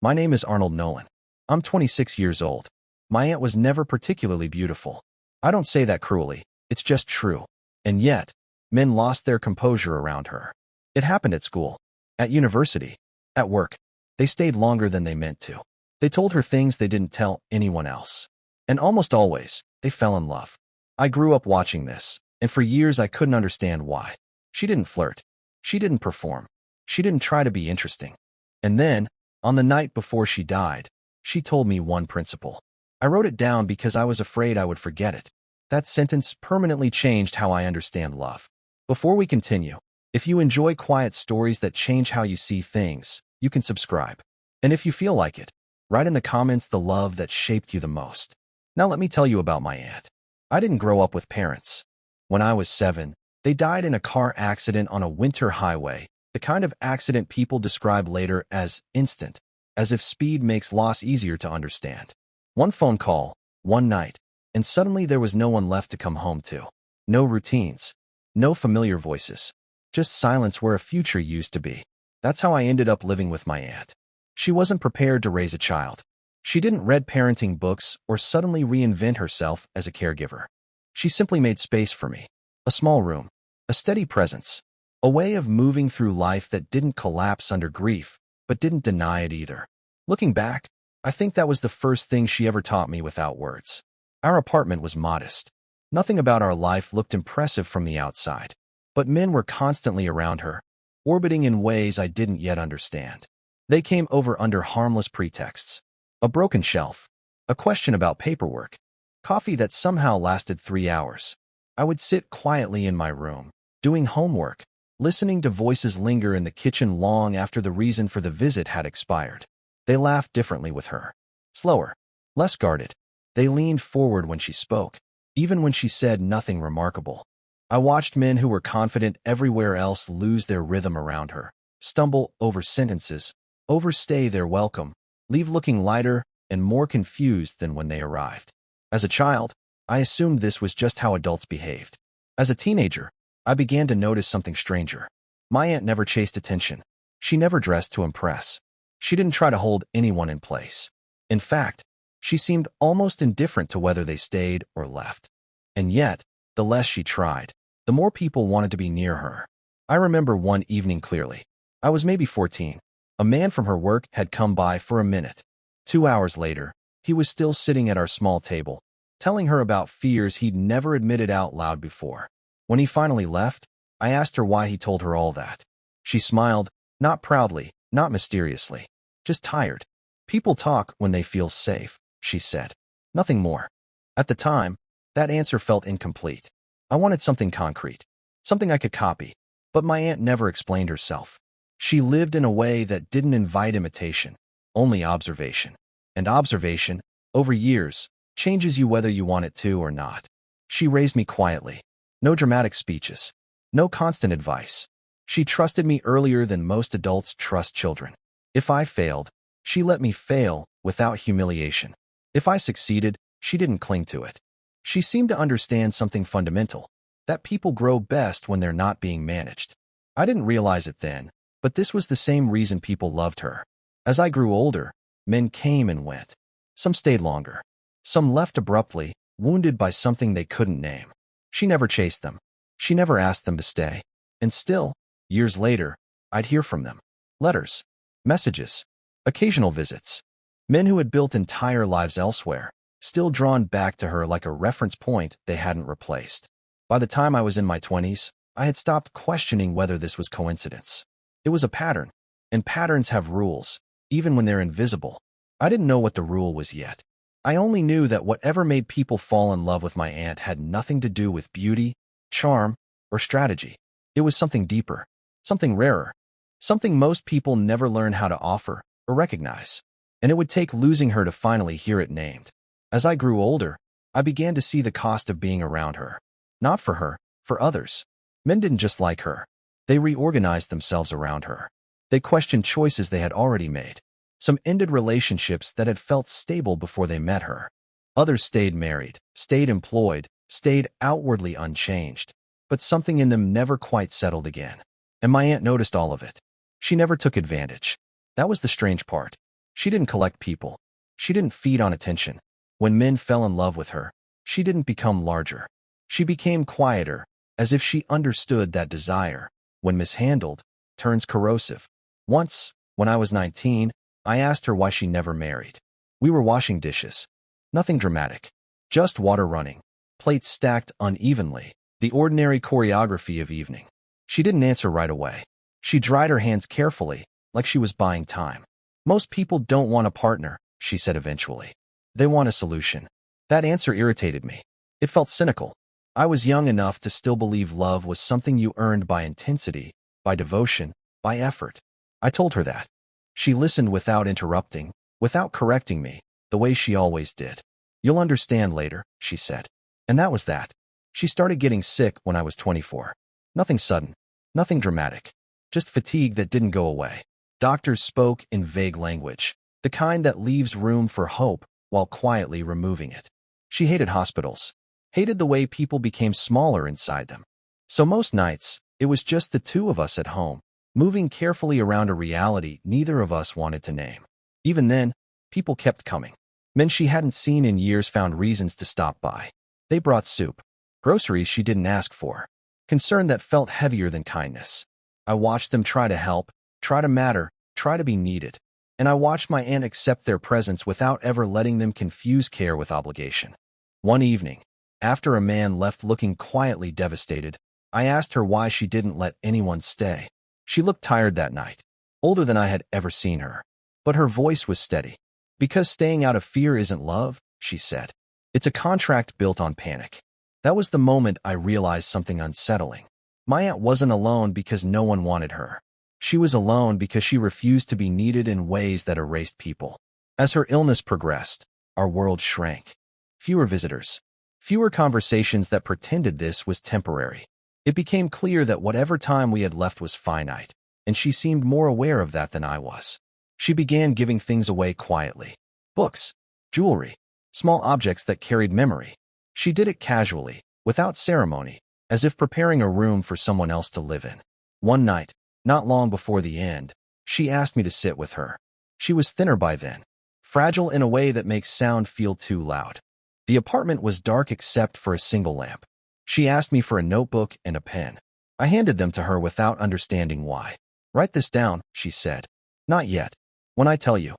My name is Arnold Nolan. I'm 26 years old. My aunt was never particularly beautiful. I don't say that cruelly. It's just true. And yet, men lost their composure around her. It happened at school, at university, at work. They stayed longer than they meant to. They told her things they didn't tell anyone else. And almost always, they fell in love. I grew up watching this, and for years I couldn't understand why. She didn't flirt. She didn't perform. She didn't try to be interesting. And then, on the night before she died, she told me one principle. I wrote it down because I was afraid I would forget it. That sentence permanently changed how I understand love. Before we continue, if you enjoy quiet stories that change how you see things, you can subscribe. And if you feel like it, write in the comments the love that shaped you the most. Now let me tell you about my aunt. I didn't grow up with parents. When I was 7, they died in a car accident on a winter highway, the kind of accident people describe later as instant, as if speed makes loss easier to understand. One phone call, one night, and suddenly there was no one left to come home to. No routines, no familiar voices, just silence where a future used to be. That's how I ended up living with my aunt. She wasn't prepared to raise a child. She didn't read parenting books or suddenly reinvent herself as a caregiver. She simply made space for me. A small room, a steady presence, a way of moving through life that didn't collapse under grief, but didn't deny it either. Looking back, I think that was the first thing she ever taught me without words. Our apartment was modest. Nothing about our life looked impressive from the outside. But men were constantly around her, orbiting in ways I didn't yet understand. They came over under harmless pretexts. A broken shelf, a question about paperwork, coffee that somehow lasted 3 hours. I would sit quietly in my room, doing homework, listening to voices linger in the kitchen long after the reason for the visit had expired. They laughed differently with her. Slower, less guarded. They leaned forward when she spoke, even when she said nothing remarkable. I watched men who were confident everywhere else lose their rhythm around her, stumble over sentences, overstay their welcome, leave looking lighter and more confused than when they arrived. As a child, I assumed this was just how adults behaved. As a teenager, I began to notice something stranger. My aunt never chased attention. She never dressed to impress. She didn't try to hold anyone in place. In fact, she seemed almost indifferent to whether they stayed or left. And yet, the less she tried, the more people wanted to be near her. I remember one evening clearly. I was maybe 14. A man from her work had come by for a minute. 2 hours later, he was still sitting at our small table, telling her about fears he'd never admitted out loud before. When he finally left, I asked her why he told her all that. She smiled, not proudly, not mysteriously, just tired. People talk when they feel safe, she said. Nothing more. At the time, that answer felt incomplete. I wanted something concrete, something I could copy, but my aunt never explained herself. She lived in a way that didn't invite imitation, only observation. And observation, over years, changes you whether you want it to or not. She raised me quietly. No dramatic speeches. No constant advice. She trusted me earlier than most adults trust children. If I failed, she let me fail without humiliation. If I succeeded, she didn't cling to it. She seemed to understand something fundamental, that people grow best when they're not being managed. I didn't realize it then, but this was the same reason people loved her. As I grew older, men came and went. Some stayed longer. Some left abruptly, wounded by something they couldn't name. She never chased them. She never asked them to stay. And still, years later, I'd hear from them. Letters, messages, occasional visits. Men who had built entire lives elsewhere, still drawn back to her like a reference point they hadn't replaced. By the time I was in my 20s, I had stopped questioning whether this was coincidence. It was a pattern, and patterns have rules, even when they're invisible. I didn't know what the rule was yet. I only knew that whatever made people fall in love with my aunt had nothing to do with beauty, charm, or strategy. It was something deeper, something rarer, something most people never learn how to offer or recognize. And it would take losing her to finally hear it named. As I grew older, I began to see the cost of being around her. Not for her, for others. Men didn't just like her. They reorganized themselves around her. They questioned choices they had already made. Some ended relationships that had felt stable before they met her. Others stayed married, stayed employed, stayed outwardly unchanged. But something in them never quite settled again. And my aunt noticed all of it. She never took advantage. That was the strange part. She didn't collect people. She didn't feed on attention. When men fell in love with her, she didn't become larger. She became quieter, as if she understood that desire, when mishandled, turns corrosive. Once, when I was 19, I asked her why she never married. We were washing dishes. Nothing dramatic. Just water running. Plates stacked unevenly. The ordinary choreography of evening. She didn't answer right away. She dried her hands carefully, like she was buying time. Most people don't want a partner, she said eventually. They want a solution. That answer irritated me. It felt cynical. I was young enough to still believe love was something you earned by intensity, by devotion, by effort. I told her that. She listened without interrupting, without correcting me, the way she always did. You'll understand later, she said. And that was that. She started getting sick when I was 24. Nothing sudden, nothing dramatic, just fatigue that didn't go away. Doctors spoke in vague language, the kind that leaves room for hope while quietly removing it. She hated hospitals, hated the way people became smaller inside them. So most nights, it was just the two of us at home, moving carefully around a reality neither of us wanted to name. Even then, people kept coming. Men she hadn't seen in years found reasons to stop by. They brought soup, groceries she didn't ask for, concern that felt heavier than kindness. I watched them try to help, try to matter, try to be needed. And I watched my aunt accept their presence without ever letting them confuse care with obligation. One evening, after a man left looking quietly devastated, I asked her why she didn't let anyone stay. She looked tired that night, older than I had ever seen her. But her voice was steady. Because staying out of fear isn't love, she said. It's a contract built on panic. That was the moment I realized something unsettling. My aunt wasn't alone because no one wanted her. She was alone because she refused to be needed in ways that erased people. As her illness progressed, our world shrank. Fewer visitors. Fewer conversations that pretended this was temporary. It became clear that whatever time we had left was finite, and she seemed more aware of that than I was. She began giving things away quietly. Books, jewelry, small objects that carried memory. She did it casually, without ceremony, as if preparing a room for someone else to live in. One night, not long before the end, she asked me to sit with her. She was thinner by then, fragile in a way that makes sound feel too loud. The apartment was dark except for a single lamp. She asked me for a notebook and a pen. I handed them to her without understanding why. Write this down, she said. Not yet. When I tell you.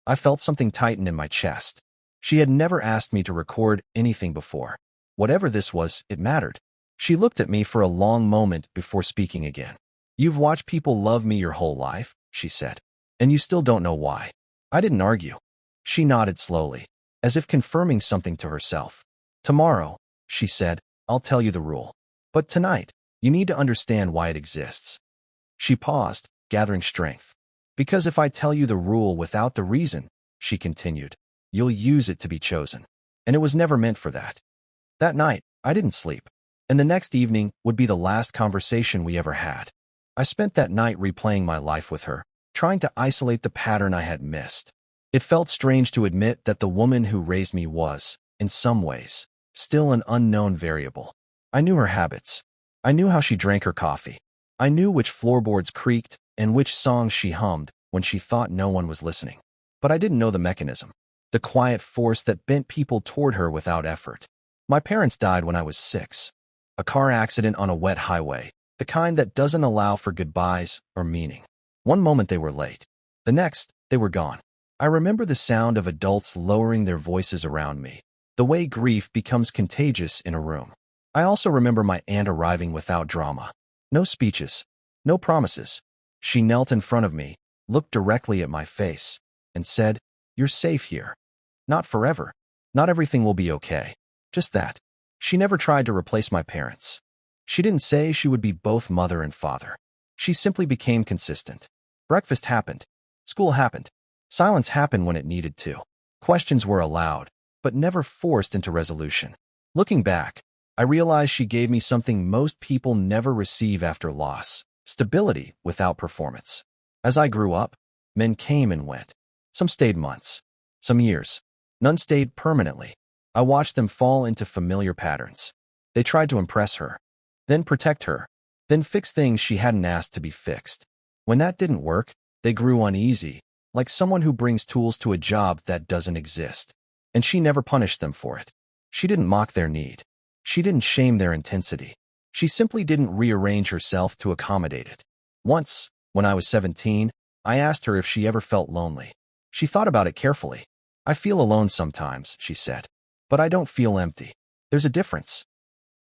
I felt something tighten in my chest. She had never asked me to record anything before. Whatever this was, it mattered. She looked at me for a long moment before speaking again. You've watched people love me your whole life, she said. And you still don't know why. I didn't argue. She nodded slowly, as if confirming something to herself. Tomorrow, she said, I'll tell you the rule. But tonight, you need to understand why it exists. She paused, gathering strength. Because if I tell you the rule without the reason, she continued, you'll use it to be chosen. And it was never meant for that. That night, I didn't sleep. And the next evening would be the last conversation we ever had. I spent that night replaying my life with her, trying to isolate the pattern I had missed. It felt strange to admit that the woman who raised me was, in some ways, still an unknown variable. I knew her habits. I knew how she drank her coffee. I knew which floorboards creaked and which songs she hummed when she thought no one was listening. But I didn't know the mechanism, the quiet force that bent people toward her without effort. My parents died when I was 6. A car accident on a wet highway, the kind that doesn't allow for goodbyes or meaning. One moment they were late. The next, they were gone. I remember the sound of adults lowering their voices around me, the way grief becomes contagious in a room. I also remember my aunt arriving without drama. No speeches, no promises. She knelt in front of me, looked directly at my face, and said, "You're safe here. Not forever. Not everything will be okay. Just that." She never tried to replace my parents. She didn't say she would be both mother and father. She simply became consistent. Breakfast happened. School happened. Silence happened when it needed to. Questions were allowed, but never forced into resolution. Looking back, I realized she gave me something most people never receive after loss: stability without performance. As I grew up, men came and went. Some stayed months, some years. None stayed permanently. I watched them fall into familiar patterns. They tried to impress her, then protect her, then fix things she hadn't asked to be fixed. When that didn't work, they grew uneasy, like someone who brings tools to a job that doesn't exist. And she never punished them for it. She didn't mock their need. She didn't shame their intensity. She simply didn't rearrange herself to accommodate it. Once, when I was 17, I asked her if she ever felt lonely. She thought about it carefully. I feel alone sometimes, she said. But I don't feel empty. There's a difference.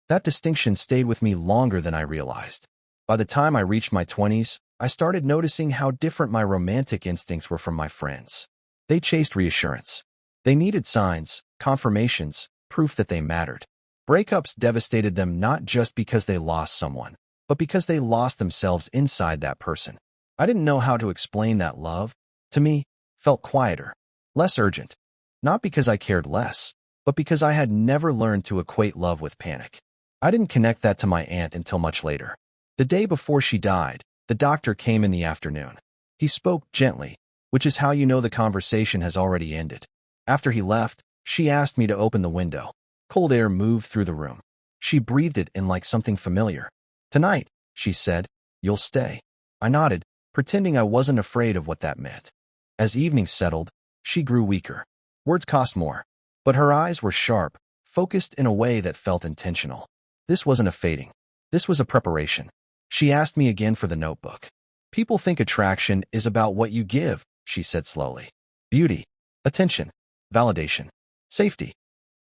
That distinction stayed with me longer than I realized. By the time I reached my 20s, I started noticing how different my romantic instincts were from my friends. They chased reassurance. They needed signs, confirmations, proof that they mattered. Breakups devastated them not just because they lost someone, but because they lost themselves inside that person. I didn't know how to explain that love, to me, felt quieter, less urgent. Not because I cared less, but because I had never learned to equate love with panic. I didn't connect that to my aunt until much later. The day before she died, the doctor came in the afternoon. He spoke gently, which is how you know the conversation has already ended. After he left, she asked me to open the window. Cold air moved through the room. She breathed it in like something familiar. "Tonight," she said, "you'll stay." I nodded, pretending I wasn't afraid of what that meant. As evening settled, she grew weaker. Words cost more. But her eyes were sharp, focused in a way that felt intentional. This wasn't a fading. This was a preparation. She asked me again for the notebook. "People think attraction is about what you give," she said slowly. "Beauty, attention, validation, safety."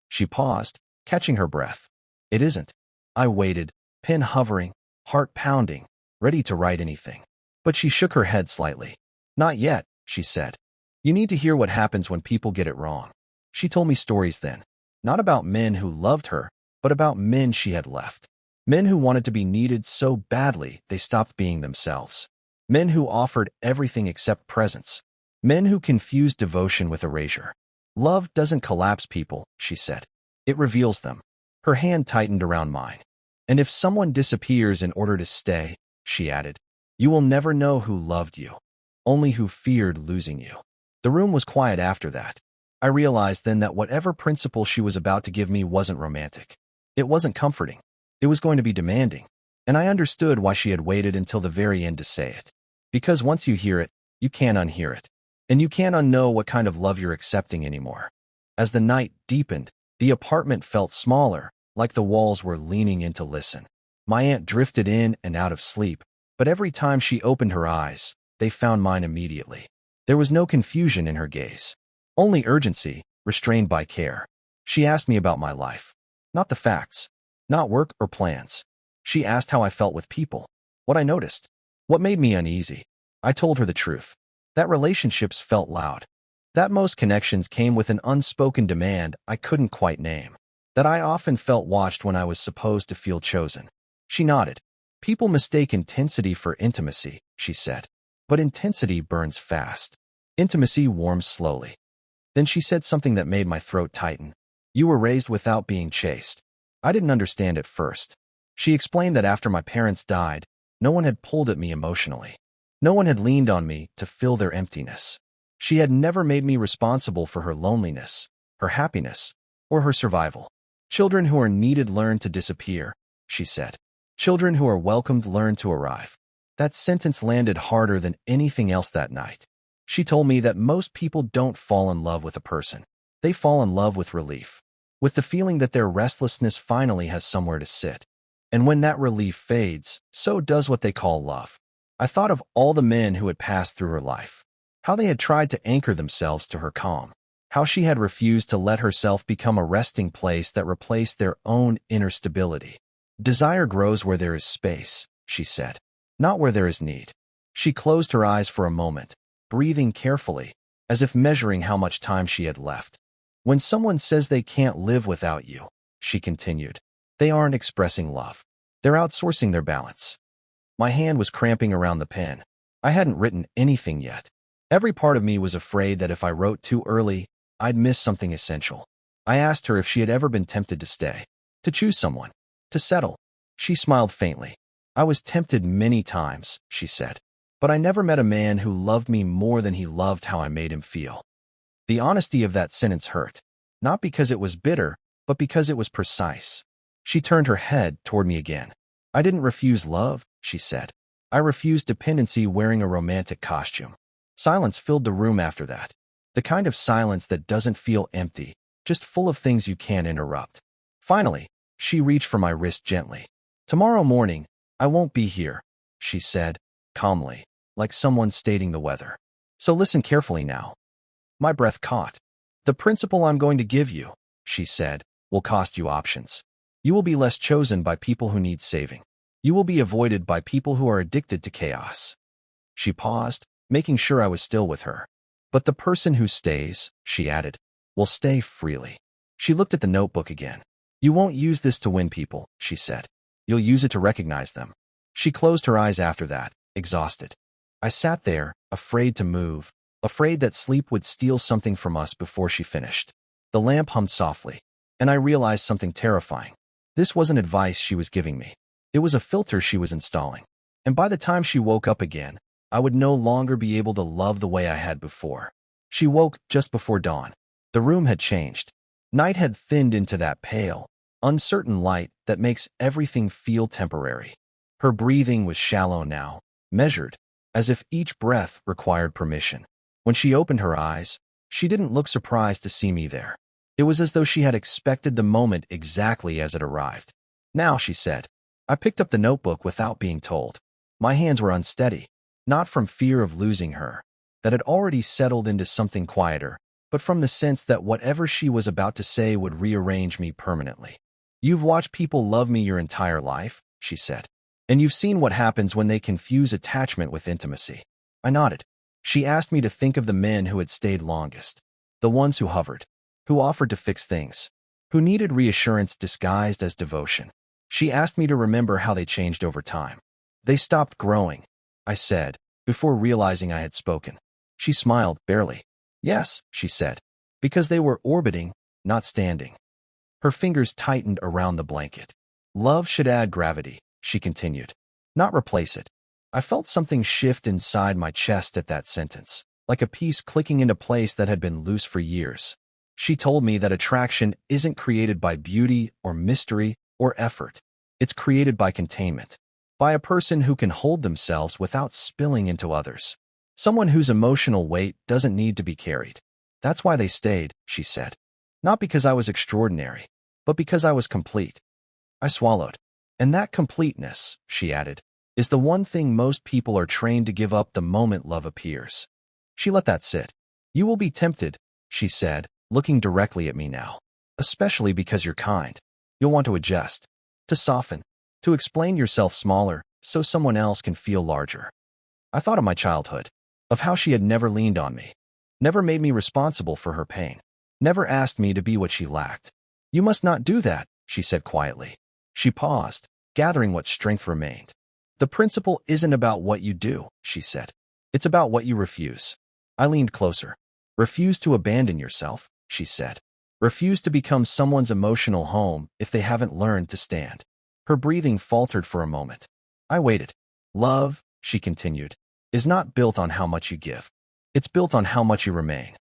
She paused, catching her breath. "It isn't." I waited, pen hovering, heart pounding, ready to write anything. But she shook her head slightly. "Not yet," she said. "You need to hear what happens when people get it wrong." She told me stories then, not about men who loved her, but about men she had left. Men who wanted to be needed so badly they stopped being themselves. Men who offered everything except presence. Men who confused devotion with erasure. "Love doesn't collapse people," she said. "It reveals them." Her hand tightened around mine. "And if someone disappears in order to stay," she added, "you will never know who loved you, only who feared losing you." The room was quiet after that. I realized then that whatever principle she was about to give me wasn't romantic. It wasn't comforting. It was going to be demanding. And I understood why she had waited until the very end to say it. Because once you hear it, you can't unhear it. And you can't unknow what kind of love you're accepting anymore. As the night deepened, the apartment felt smaller, like the walls were leaning in to listen. My aunt drifted in and out of sleep, but every time she opened her eyes, they found mine immediately. There was no confusion in her gaze. Only urgency, restrained by care. She asked me about my life. Not the facts. Not work or plans. She asked how I felt with people. What I noticed. What made me uneasy. I told her the truth. That relationships felt loud. That most connections came with an unspoken demand I couldn't quite name. That I often felt watched when I was supposed to feel chosen. She nodded. "People mistake intensity for intimacy," she said. "But intensity burns fast. Intimacy warms slowly." Then she said something that made my throat tighten. "You were raised without being chased." I didn't understand at first. She explained that after my parents died, no one had pulled at me emotionally. No one had leaned on me to fill their emptiness. She had never made me responsible for her loneliness, her happiness, or her survival. "Children who are needed learn to disappear," she said. "Children who are welcomed learn to arrive." That sentence landed harder than anything else that night. She told me that most people don't fall in love with a person. They fall in love with relief, with the feeling that their restlessness finally has somewhere to sit. And when that relief fades, so does what they call love. I thought of all the men who had passed through her life, how they had tried to anchor themselves to her calm, how she had refused to let herself become a resting place that replaced their own inner stability. "Desire grows where there is space," she said, "not where there is need." She closed her eyes for a moment, breathing carefully, as if measuring how much time she had left. "When someone says they can't live without you," she continued, "they aren't expressing love. They're outsourcing their balance." My hand was cramping around the pen. I hadn't written anything yet. Every part of me was afraid that if I wrote too early, I'd miss something essential. I asked her if she had ever been tempted to stay, to choose someone, to settle. She smiled faintly. "I was tempted many times," she said, "but I never met a man who loved me more than he loved how I made him feel." The honesty of that sentence hurt, not because it was bitter, but because it was precise. She turned her head toward me again. "I didn't refuse love," she said. "I refused dependency wearing a romantic costume." Silence filled the room after that. The kind of silence that doesn't feel empty, just full of things you can't interrupt. Finally, she reached for my wrist gently. "Tomorrow morning, I won't be here," she said, calmly, like someone stating the weather. "So listen carefully now." My breath caught. "The principle I'm going to give you," she said, "will cost you options. You will be less chosen by people who need saving. You will be avoided by people who are addicted to chaos." She paused, making sure I was still with her. "But the person who stays," she added, "will stay freely." She looked at the notebook again. "You won't use this to win people," she said. "You'll use it to recognize them." She closed her eyes after that, exhausted. I sat there, afraid to move, afraid that sleep would steal something from us before she finished. The lamp hummed softly, and I realized something terrifying. This wasn't advice she was giving me. It was a filter she was installing. And by the time she woke up again, I would no longer be able to love the way I had before. She woke just before dawn. The room had changed. Night had thinned into that pale, uncertain light that makes everything feel temporary. Her breathing was shallow now, measured, as if each breath required permission. When she opened her eyes, she didn't look surprised to see me there. It was as though she had expected the moment exactly as it arrived. "Now," she said. I picked up the notebook without being told. My hands were unsteady, not from fear of losing her, that had already settled into something quieter, but from the sense that whatever she was about to say would rearrange me permanently. "You've watched people love me your entire life," she said, "and you've seen what happens when they confuse attachment with intimacy." I nodded. She asked me to think of the men who had stayed longest, the ones who hovered, who offered to fix things, who needed reassurance disguised as devotion. She asked me to remember how they changed over time. "They stopped growing," I said, before realizing I had spoken. She smiled, barely. "Yes," she said, "because they were orbiting, not standing." Her fingers tightened around the blanket. "Love should add gravity," she continued, "not replace it." I felt something shift inside my chest at that sentence, like a piece clicking into place that had been loose for years. She told me that attraction isn't created by beauty or mystery or effort. It's created by containment, by a person who can hold themselves without spilling into others. Someone whose emotional weight doesn't need to be carried. "That's why they stayed," she said. "Not because I was extraordinary, but because I was complete." I swallowed. "And that completeness," she added, "is the one thing most people are trained to give up the moment love appears." She let that sit. "You will be tempted," she said, looking directly at me now. "Especially because you're kind. You'll want to adjust, to soften, to explain yourself smaller so someone else can feel larger." I thought of my childhood, of how she had never leaned on me, never made me responsible for her pain, never asked me to be what she lacked. "You must not do that," she said quietly. She paused, gathering what strength remained. "The principle isn't about what you do," she said. "It's about what you refuse." I leaned closer. "Refuse to abandon yourself," she said. "Refuse to become someone's emotional home if they haven't learned to stand." Her breathing faltered for a moment. I waited. "Love," she continued, "is not built on how much you give. It's built on how much you remain."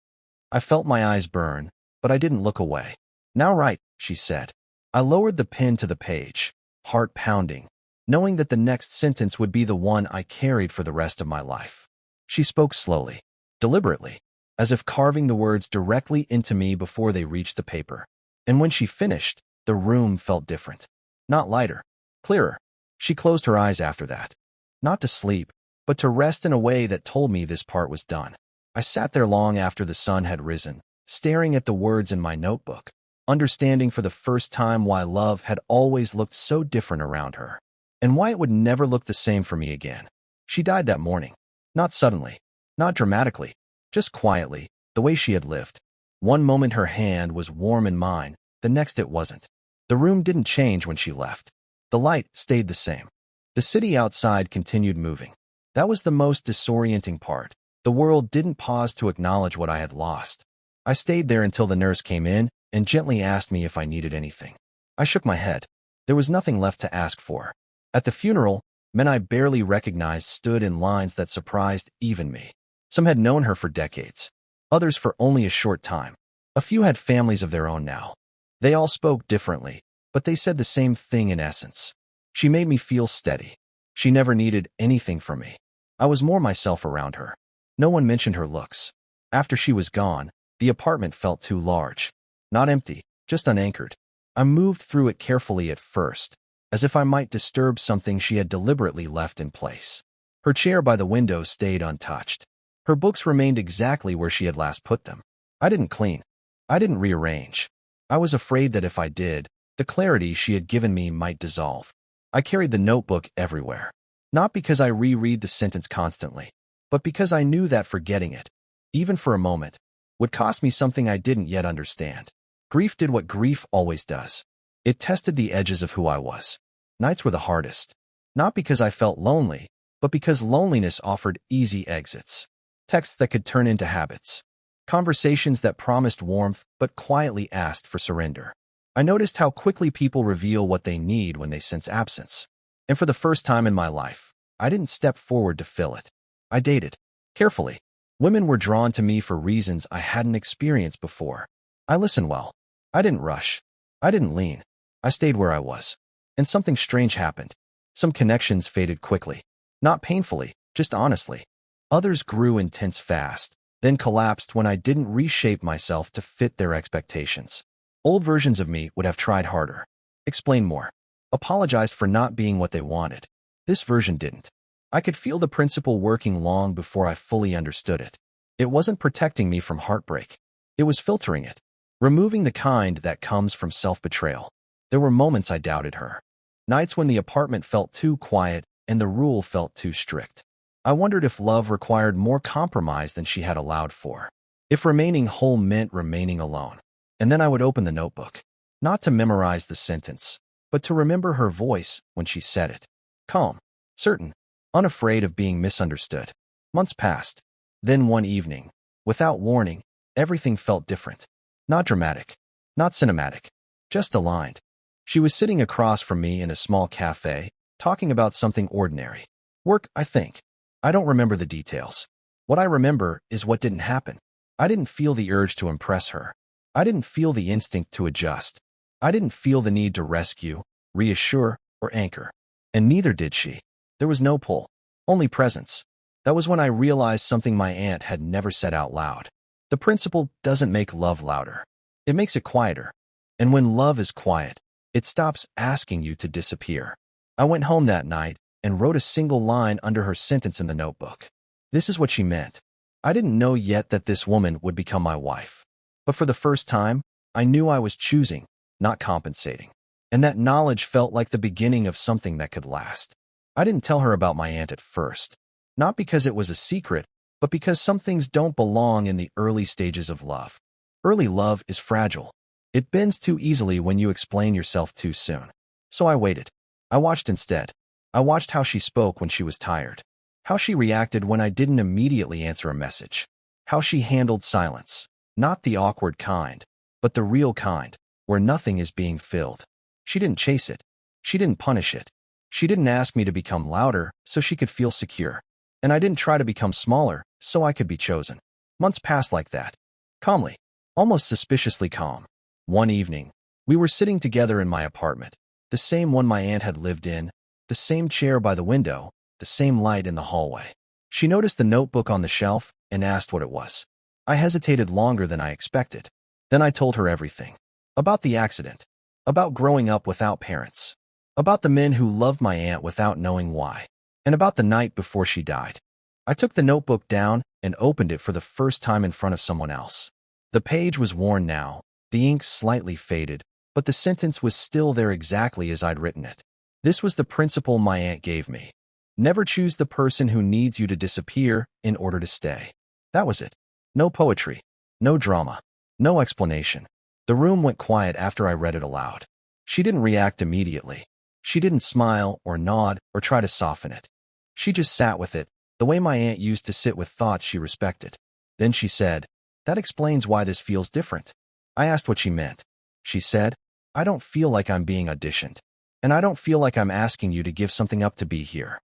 I felt my eyes burn, but I didn't look away. "Now right," she said. I lowered the pen to the page, heart pounding, knowing that the next sentence would be the one I carried for the rest of my life. She spoke slowly, deliberately, as if carving the words directly into me before they reached the paper. And when she finished, the room felt different. Not lighter, clearer. She closed her eyes after that. Not to sleep, but to rest in a way that told me this part was done. I sat there long after the sun had risen, staring at the words in my notebook, understanding for the first time why love had always looked so different around her, and why it would never look the same for me again. She died that morning. Not suddenly, not dramatically, just quietly, the way she had lived. One moment her hand was warm in mine, the next it wasn't. The room didn't change when she left. The light stayed the same. The city outside continued moving. That was the most disorienting part. The world didn't pause to acknowledge what I had lost. I stayed there until the nurse came in and gently asked me if I needed anything. I shook my head. There was nothing left to ask for. At the funeral, men I barely recognized stood in lines that surprised even me. Some had known her for decades, others for only a short time. A few had families of their own now. They all spoke differently, but they said the same thing in essence. She made me feel steady. She never needed anything from me. I was more myself around her. No one mentioned her looks. After she was gone, the apartment felt too large. Not empty, just unanchored. I moved through it carefully at first, as if I might disturb something she had deliberately left in place. Her chair by the window stayed untouched. Her books remained exactly where she had last put them. I didn't clean. I didn't rearrange. I was afraid that if I did, the clarity she had given me might dissolve. I carried the notebook everywhere. Not because I reread the sentence constantly, but because I knew that forgetting it, even for a moment, would cost me something I didn't yet understand. Grief did what grief always does. It tested the edges of who I was. Nights were the hardest. Not because I felt lonely, but because loneliness offered easy exits. Texts that could turn into habits. Conversations that promised warmth but quietly asked for surrender. I noticed how quickly people reveal what they need when they sense absence. And for the first time in my life, I didn't step forward to fill it. I dated. Carefully. Women were drawn to me for reasons I hadn't experienced before. I listened well. I didn't rush. I didn't lean. I stayed where I was. And something strange happened. Some connections faded quickly. Not painfully, just honestly. Others grew intense fast, then collapsed when I didn't reshape myself to fit their expectations. Old versions of me would have tried harder, explained more, apologized for not being what they wanted. This version didn't. I could feel the principle working long before I fully understood it. It wasn't protecting me from heartbreak. It was filtering it, removing the kind that comes from self-betrayal. There were moments I doubted her. Nights when the apartment felt too quiet and the rule felt too strict. I wondered if love required more compromise than she had allowed for. If remaining whole meant remaining alone. And then I would open the notebook, not to memorize the sentence, but to remember her voice when she said it. Calm, certain, unafraid of being misunderstood. Months passed. Then one evening, without warning, everything felt different. Not dramatic, not cinematic, just aligned. She was sitting across from me in a small cafe, talking about something ordinary. Work, I think. I don't remember the details. What I remember is what didn't happen. I didn't feel the urge to impress her. I didn't feel the instinct to adjust. I didn't feel the need to rescue, reassure, or anchor. And neither did she. There was no pull, only presence. That was when I realized something my aunt had never said out loud. The principle doesn't make love louder. It makes it quieter. And when love is quiet, it stops asking you to disappear. I went home that night and wrote a single line under her sentence in the notebook. This is what she meant. I didn't know yet that this woman would become my wife. But for the first time, I knew I was choosing, not compensating. And that knowledge felt like the beginning of something that could last. I didn't tell her about my aunt at first. Not because it was a secret, but because some things don't belong in the early stages of love. Early love is fragile. It bends too easily when you explain yourself too soon. So I waited. I watched instead. I watched how she spoke when she was tired. How she reacted when I didn't immediately answer a message. How she handled silence. Not the awkward kind, but the real kind, where nothing is being filled. She didn't chase it. She didn't punish it. She didn't ask me to become louder so she could feel secure. And I didn't try to become smaller so I could be chosen. Months passed like that. Calmly. Almost suspiciously calm. One evening, we were sitting together in my apartment. The same one my aunt had lived in. The same chair by the window. The same light in the hallway. She noticed the notebook on the shelf and asked what it was. I hesitated longer than I expected. Then I told her everything. About the accident. About growing up without parents. About the men who loved my aunt without knowing why. And about the night before she died. I took the notebook down and opened it for the first time in front of someone else. The page was worn now, the ink slightly faded, but the sentence was still there exactly as I'd written it. This was the principle my aunt gave me. Never choose the person who needs you to disappear in order to stay. That was it. No poetry. No drama. No explanation. The room went quiet after I read it aloud. She didn't react immediately. She didn't smile or nod or try to soften it. She just sat with it, the way my aunt used to sit with thoughts she respected. Then she said, "That explains why this feels different." I asked what she meant. She said, "I don't feel like I'm being auditioned. And I don't feel like I'm asking you to give something up to be here."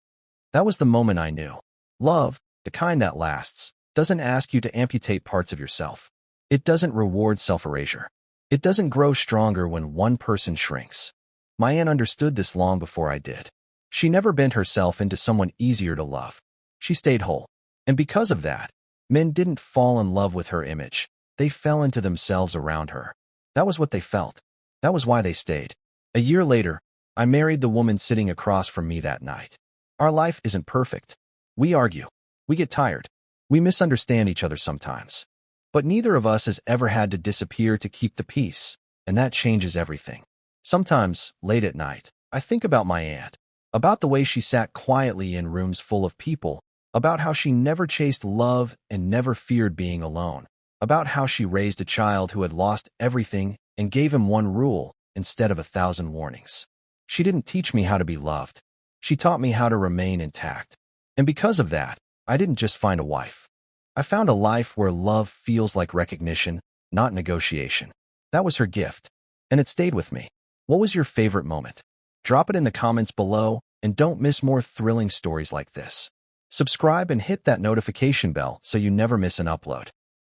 That was the moment I knew. Love, the kind that lasts, doesn't ask you to amputate parts of yourself. It doesn't reward self-erasure. It doesn't grow stronger when one person shrinks. My aunt understood this long before I did. She never bent herself into someone easier to love. She stayed whole. And because of that, Men didn't fall in love with her image. They fell into themselves around her. That was what they felt. That was why they stayed. A year later, I married the woman sitting across from me that night. Our life isn't perfect. We argue. We get tired. We misunderstand each other sometimes. But neither of us has ever had to disappear to keep the peace, and that changes everything. Sometimes, late at night, I think about my aunt, about the way she sat quietly in rooms full of people, about how she never chased love and never feared being alone, about how she raised a child who had lost everything and gave him one rule instead of 1,000 warnings. She didn't teach me how to be loved. She taught me how to remain intact. And because of that, I didn't just find a wife. I found a life where love feels like recognition, not negotiation. That was her gift, and it stayed with me. What was your favorite moment? Drop it in the comments below, and don't miss more thrilling stories like this. Subscribe and hit that notification bell so you never miss an upload.